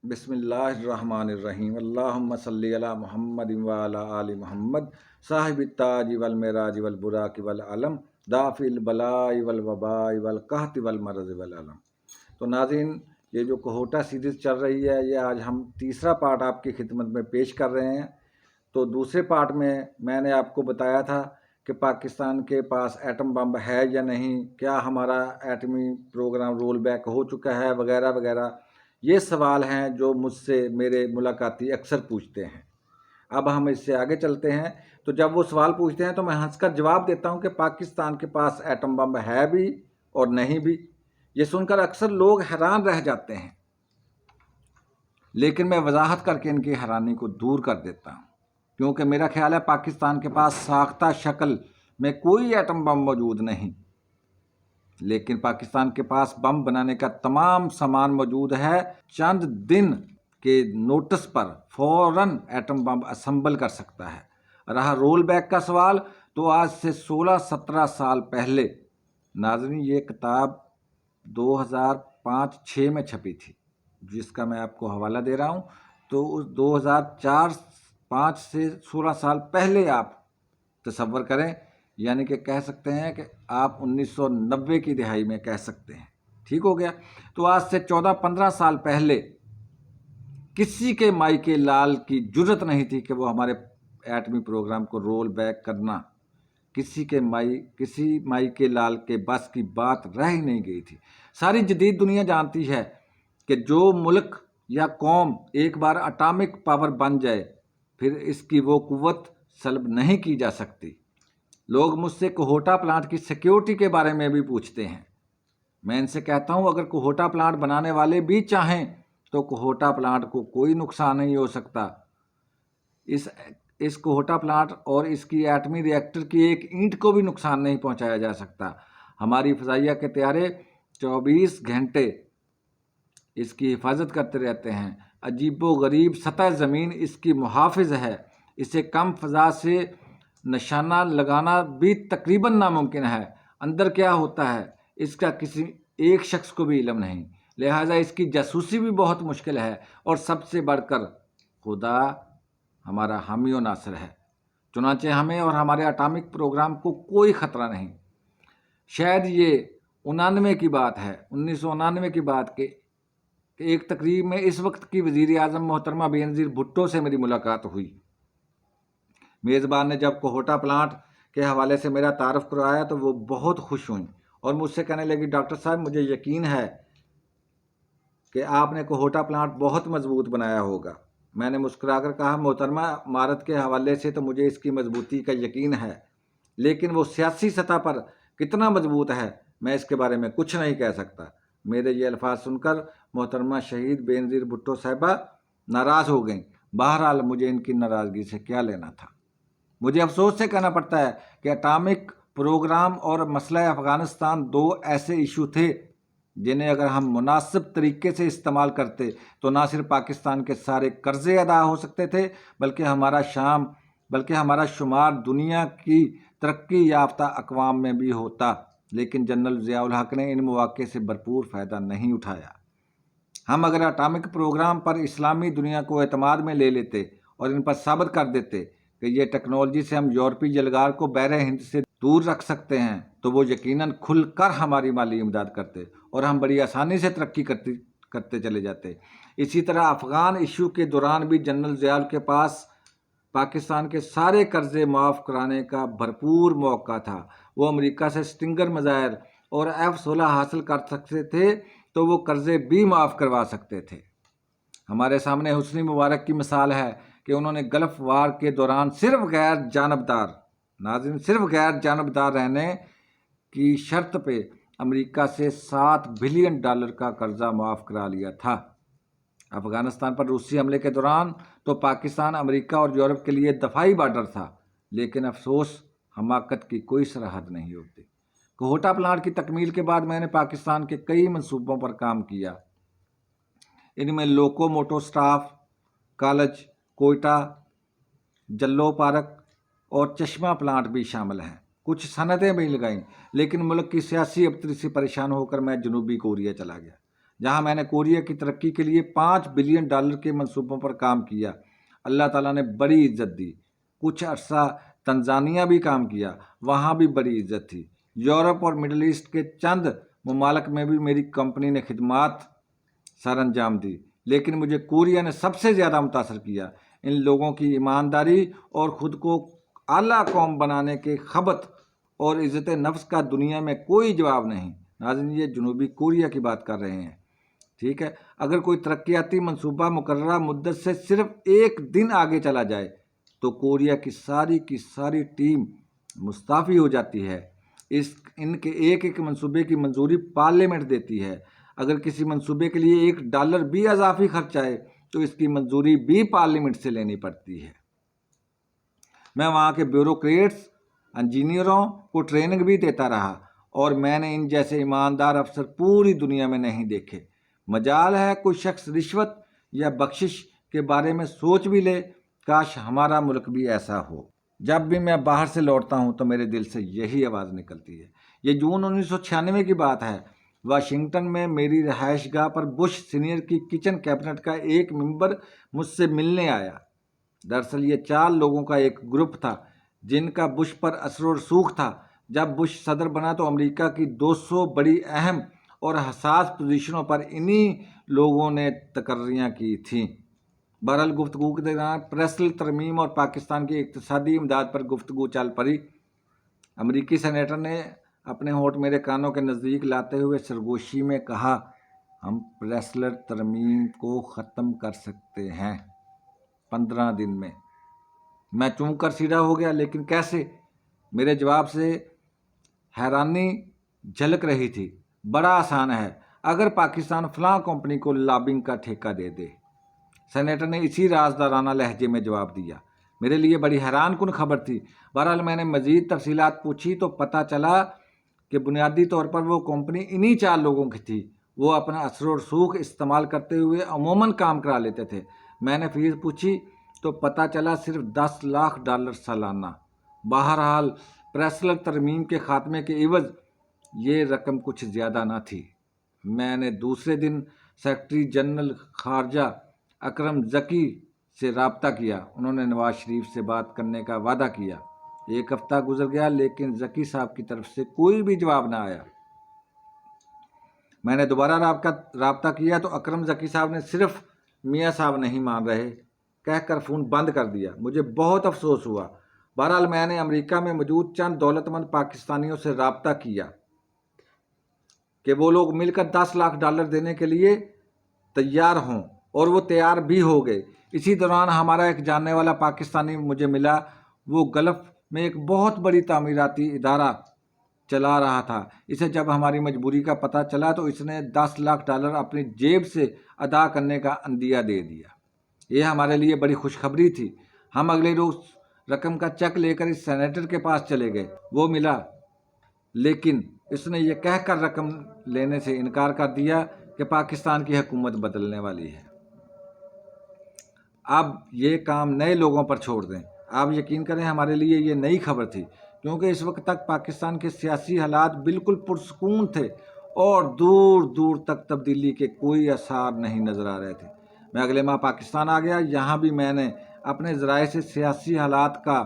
بسم اللہ الرحمن الرحیم اللہم صلی علی محمد وعلی آل محمد صاحب التاج والمراج والبراق والعلم دافع البلاء والوباء والقحط والمرض والعلم۔ تو ناظرین، یہ جو کوہوٹا سیریز چل رہی ہے، یہ آج ہم تیسرا پارٹ آپ کی خدمت میں پیش کر رہے ہیں۔ تو دوسرے پارٹ میں نے آپ کو بتایا تھا کہ پاکستان کے پاس ایٹم بم ہے یا نہیں، کیا ہمارا ایٹمی پروگرام رول بیک ہو چکا ہے، وغیرہ وغیرہ۔ یہ سوال ہیں جو مجھ سے میرے ملاقاتی اکثر پوچھتے ہیں۔ اب ہم اس سے آگے چلتے ہیں۔ تو جب وہ سوال پوچھتے ہیں تو میں ہنس کر جواب دیتا ہوں کہ پاکستان کے پاس ایٹم بم ہے بھی اور نہیں بھی۔ یہ سن کر اکثر لوگ حیران رہ جاتے ہیں، لیکن میں وضاحت کر کے ان کی حیرانی کو دور کر دیتا ہوں، کیونکہ میرا خیال ہے پاکستان کے پاس ساختہ شکل میں کوئی ایٹم بم موجود نہیں، لیکن پاکستان کے پاس بم بنانے کا تمام سامان موجود ہے۔ چند دن کے نوٹس پر فوراً ایٹم بم اسمبل کر سکتا ہے۔ رہا رول بیک کا سوال، تو آج سے 16-17 سال پہلے، ناظرین، یہ کتاب 2005-06 میں چھپی تھی، جس کا میں آپ کو حوالہ دے رہا ہوں۔ تو اس 2004-05 سے 16 سال پہلے آپ تصور کریں، یعنی کہ کہہ سکتے ہیں کہ آپ 1990 کی دہائی میں کہہ سکتے ہیں۔ ٹھیک ہو گیا؟ تو آج سے 14-15 سال پہلے کسی کے مائی کے لال کی جرت نہیں تھی کہ وہ ہمارے ایٹمی پروگرام کو رول بیک کرنا۔ کسی مائی کے لال کے بس کی بات رہ ہی نہیں گئی تھی۔ ساری جدید دنیا جانتی ہے کہ جو ملک یا قوم ایک بار اٹامک پاور بن جائے، پھر اس کی وہ قوت سلب نہیں کی جا سکتی۔ لوگ مجھ سے کوہوٹا پلانٹ کی سیکیورٹی کے بارے میں بھی پوچھتے ہیں۔ میں ان سے کہتا ہوں، اگر کوہوٹا پلانٹ بنانے والے بھی چاہیں تو کوہوٹا پلانٹ کو کوئی نقصان نہیں ہو سکتا۔ اس کوہوٹا پلانٹ اور اس کی ایٹمی ری ایکٹر کی ایک اینٹ کو بھی نقصان نہیں پہنچایا جا سکتا۔ ہماری فضائیہ کے طیارے 24 گھنٹے اس کی حفاظت کرتے رہتے ہیں۔ عجیب و غریب سطح زمین اس کی محافظ ہے۔ اسے کم فضا سے نشانہ لگانا بھی تقریباً ناممکن ہے۔ اندر کیا ہوتا ہے اس کا کسی ایک شخص کو بھی علم نہیں، لہٰذا اس کی جاسوسی بھی بہت مشکل ہے، اور سب سے بڑھ کر خدا ہمارا حامی و ناصر ہے۔ چنانچہ ہمیں اور ہمارے اٹامک پروگرام کو کوئی خطرہ نہیں۔ شاید یہ 1999 کی بات ہے، 1999 کی بات کہ ایک تقریب میں اس وقت کی وزیر اعظم محترمہ بے نظیر بھٹو سے میری ملاقات ہوئی۔ میزبان نے جب کوہوٹا پلانٹ کے حوالے سے میرا تعارف کروایا تو وہ بہت خوش ہوئیں اور مجھ سے کہنے لگی، ڈاکٹر صاحب، مجھے یقین ہے کہ آپ نے کوہوٹا پلانٹ بہت مضبوط بنایا ہوگا۔ میں نے مسکرا کر کہا، محترمہ، عمارت کے حوالے سے تو مجھے اس کی مضبوطی کا یقین ہے، لیکن وہ سیاسی سطح پر کتنا مضبوط ہے میں اس کے بارے میں کچھ نہیں کہہ سکتا۔ میرے یہ الفاظ سن کر محترمہ شہید بے نظیر بھٹو صاحبہ ناراض ہو گئیں۔ بہرحال مجھے ان کی ناراضگی سے کیا لینا تھا؟ مجھے افسوس سے کہنا پڑتا ہے کہ اٹامک پروگرام اور مسئلہ افغانستان دو ایسے ایشو تھے جنہیں اگر ہم مناسب طریقے سے استعمال کرتے تو نہ صرف پاکستان کے سارے قرضے ادا ہو سکتے تھے، بلکہ ہمارا شمار دنیا کی ترقی یافتہ اقوام میں بھی ہوتا۔ لیکن جنرل ضیاء الحق نے ان مواقع سے بھرپور فائدہ نہیں اٹھایا۔ ہم اگر اٹامک پروگرام پر اسلامی دنیا کو اعتماد میں لے لیتے اور ان پر ثابت کر دیتے کہ یہ ٹیکنالوجی سے ہم یورپی جلگار کو بحر ہند سے دور رکھ سکتے ہیں، تو وہ یقیناً کھل کر ہماری مالی امداد کرتے اور ہم بڑی آسانی سے ترقی کرتے چلے جاتے۔ اسی طرح افغان ایشو کے دوران بھی جنرل ضیاء کے پاس پاکستان کے سارے قرضے معاف کرانے کا بھرپور موقع تھا۔ وہ امریکہ سے اسٹنگر میزائل اور F-16 حاصل کر سکتے تھے تو وہ قرضے بھی معاف کروا سکتے تھے۔ ہمارے سامنے حسنی مبارک کی مثال ہے کہ انہوں نے گلف وار کے دوران صرف غیر جانبدار رہنے کی شرط پہ امریکہ سے $7 بلین کا قرضہ معاف کرا لیا تھا۔ افغانستان پر روسی حملے کے دوران تو پاکستان امریکہ اور یورپ کے لیے دفاعی بارڈر تھا، لیکن افسوس حماقت کی کوئی سرحد نہیں ہوتی۔ کوہوٹا پلانٹ کی تکمیل کے بعد میں نے پاکستان کے کئی منصوبوں پر کام کیا۔ ان میں لوکو موٹو سٹاف کالج کوئٹہ، جلو پارک اور چشمہ پلانٹ بھی شامل ہیں۔ کچھ صنعتیں بھی لگائیں، لیکن ملک کی سیاسی ابتری سے پریشان ہو کر میں جنوبی کوریا چلا گیا۔ جہاں میں نے کوریا کی ترقی کے لیے $5 بلین کے منصوبوں پر کام کیا، اللہ تعالیٰ نے بڑی عزت دی۔ کچھ عرصہ تنزانیہ بھی کام کیا، وہاں بھی بڑی عزت تھی۔ یورپ اور مڈل ایسٹ کے چند ممالک میں بھی میری کمپنی نے خدمات سر انجام دی، لیکن مجھے کوریا نے سب سے زیادہ متاثر کیا۔ ان لوگوں کی ایمانداری اور خود کو اعلیٰ قوم بنانے کے خبت اور عزت نفس کا دنیا میں کوئی جواب نہیں۔ ناظرین، یہ جنوبی کوریا کی بات کر رہے ہیں، ٹھیک ہے۔ اگر کوئی ترقیاتی منصوبہ مقررہ مدت سے صرف ایک دن آگے چلا جائے تو کوریا کی ساری ٹیم مستعفی ہو جاتی ہے۔ ان کے ایک منصوبے کی منظوری پارلیمنٹ دیتی ہے۔ اگر کسی منصوبے کے لیے $1 بھی اضافی خرچ آئے تو اس کی منظوری بھی پارلیمنٹ سے لینی پڑتی ہے۔ میں وہاں کے بیوروکریٹس، انجینئروں کو ٹریننگ بھی دیتا رہا، اور میں نے ان جیسے ایماندار افسر پوری دنیا میں نہیں دیکھے۔ مجال ہے کوئی شخص رشوت یا بخشش کے بارے میں سوچ بھی لے، کاش ہمارا ملک بھی ایسا ہو۔ جب بھی میں باہر سے لوٹتا ہوں تو میرے دل سے یہی آواز نکلتی ہے۔ یہ جون 1996 کی بات ہے۔ واشنگٹن میں میری رہائش گاہ پر بش سینئر کی کچن کیبنٹ کا ایک ممبر مجھ سے ملنے آیا۔ دراصل یہ 4 لوگوں کا ایک گروپ تھا جن کا بش پر اثر و رسوخ تھا۔ جب بش صدر بنا تو امریکہ کی 200 بڑی اہم اور حساس پوزیشنوں پر انہی لوگوں نے تقرریاں کی تھیں۔ بہرحال گفتگو کے دوران پریسل ترمیم اور پاکستان کی اقتصادی امداد پر گفتگو چل پڑی۔ امریکی سینیٹر نے اپنے ہونٹ میرے کانوں کے نزدیک لاتے ہوئے سرگوشی میں کہا، ہم پریسلر ترمیم کو ختم کر سکتے ہیں 15 دن میں۔ میں چونک کر سیدھا ہو گیا، لیکن کیسے؟ میرے جواب سے حیرانی جھلک رہی تھی۔ بڑا آسان ہے، اگر پاکستان فلاں کمپنی کو لابنگ کا ٹھیکہ دے دے۔ سینیٹر نے اسی رازدارانہ لہجے میں جواب دیا۔ میرے لیے بڑی حیران کن خبر تھی۔ بہرحال میں نے مزید تفصیلات پوچھی تو پتہ چلا کہ بنیادی طور پر وہ کمپنی انہی 4 لوگوں کی تھی۔ وہ اپنا اثر و رسوخ استعمال کرتے ہوئے عموماً کام کرا لیتے تھے۔ میں نے فیس پوچھی تو پتہ چلا صرف $10 لاکھ سالانہ۔ بہرحال پریسلر ترمیم کے خاتمے کے عوض یہ رقم کچھ زیادہ نہ تھی۔ میں نے دوسرے دن سیکرٹری جنرل خارجہ اکرم ذکی سے رابطہ کیا۔ انہوں نے نواز شریف سے بات کرنے کا وعدہ کیا۔ 1 ہفتہ گزر گیا لیکن ذکی صاحب کی طرف سے کوئی بھی جواب نہ آیا۔ میں نے دوبارہ رابطہ کیا تو اکرم ذکی صاحب نے صرف میاں صاحب نہیں مان رہے کہہ کر فون بند کر دیا۔ مجھے بہت افسوس ہوا۔ بہرحال میں نے امریکہ میں موجود چند دولت مند پاکستانیوں سے رابطہ کیا کہ وہ لوگ مل کر $10 لاکھ دینے کے لیے تیار ہوں، اور وہ تیار بھی ہو گئے۔ اسی دوران ہمارا ایک جاننے والا پاکستانی مجھے ملا۔ وہ گلف میں ایک بہت بڑی تعمیراتی ادارہ چلا رہا تھا۔ اسے جب ہماری مجبوری کا پتہ چلا تو اس نے $10 لاکھ اپنی جیب سے ادا کرنے کا عندیہ دے دیا۔ یہ ہمارے لیے بڑی خوشخبری تھی۔ ہم اگلے روز رقم کا چیک لے کر اس سینیٹر کے پاس چلے گئے۔ وہ ملا، لیکن اس نے یہ کہہ کر رقم لینے سے انکار کر دیا کہ پاکستان کی حکومت بدلنے والی ہے۔ اب یہ کام نئے لوگوں پر چھوڑ دیں۔ آپ یقین کریں ہمارے لیے یہ نئی خبر تھی، کیونکہ اس وقت تک پاکستان کے سیاسی حالات بالکل پرسکون تھے اور دور دور تک تبدیلی کے کوئی آثار نہیں نظر آ رہے تھے۔ میں اگلے ماہ پاکستان آ گیا۔ یہاں بھی میں نے اپنے ذرائع سے سیاسی حالات کا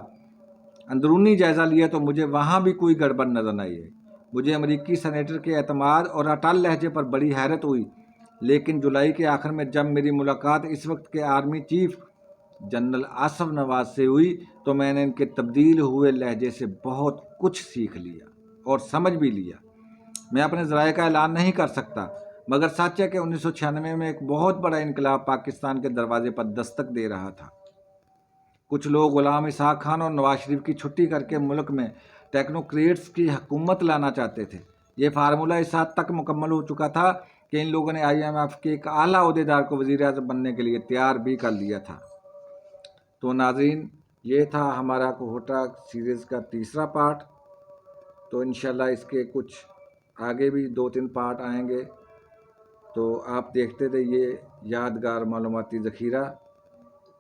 اندرونی جائزہ لیا تو مجھے وہاں بھی کوئی گڑبڑ نظر نہیں آئی۔ مجھے امریکی سینیٹر کے اعتماد اور اٹل لہجے پر بڑی حیرت ہوئی، لیکن جولائی کے آخر میں جب میری ملاقات اس وقت کے آرمی چیف جنرل آصف نواز سے ہوئی تو میں نے ان کے تبدیل ہوئے لہجے سے بہت کچھ سیکھ لیا اور سمجھ بھی لیا۔ میں اپنے ذرائع کا اعلان نہیں کر سکتا، مگر سچ ہے کہ 1996 میں ایک بہت بڑا انقلاب پاکستان کے دروازے پر دستک دے رہا تھا۔ کچھ لوگ غلام اسحاق خان اور نواز شریف کی چھٹی کر کے ملک میں ٹیکنوکریٹس کی حکومت لانا چاہتے تھے۔ یہ فارمولہ اس حد تک مکمل ہو چکا تھا کہ ان لوگوں نے IMF کے ایک اعلیٰ عہدیدار کو وزیر اعظم بننے کے لیے تیار بھی کر لیا تھا۔ تو ناظرین، یہ تھا ہمارا کوہوٹا سیریز کا تیسرا پارٹ۔ تو انشاءاللہ اس کے کچھ آگے بھی 2-3 پارٹ آئیں گے، تو آپ دیکھتے رہیے یادگار معلوماتی ذخیرہ۔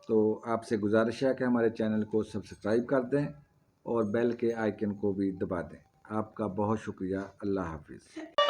تو آپ سے گزارش ہے کہ ہمارے چینل کو سبسکرائب کر دیں اور بیل کے آئیکن کو بھی دبا دیں۔ آپ کا بہت شکریہ۔ اللہ حافظ۔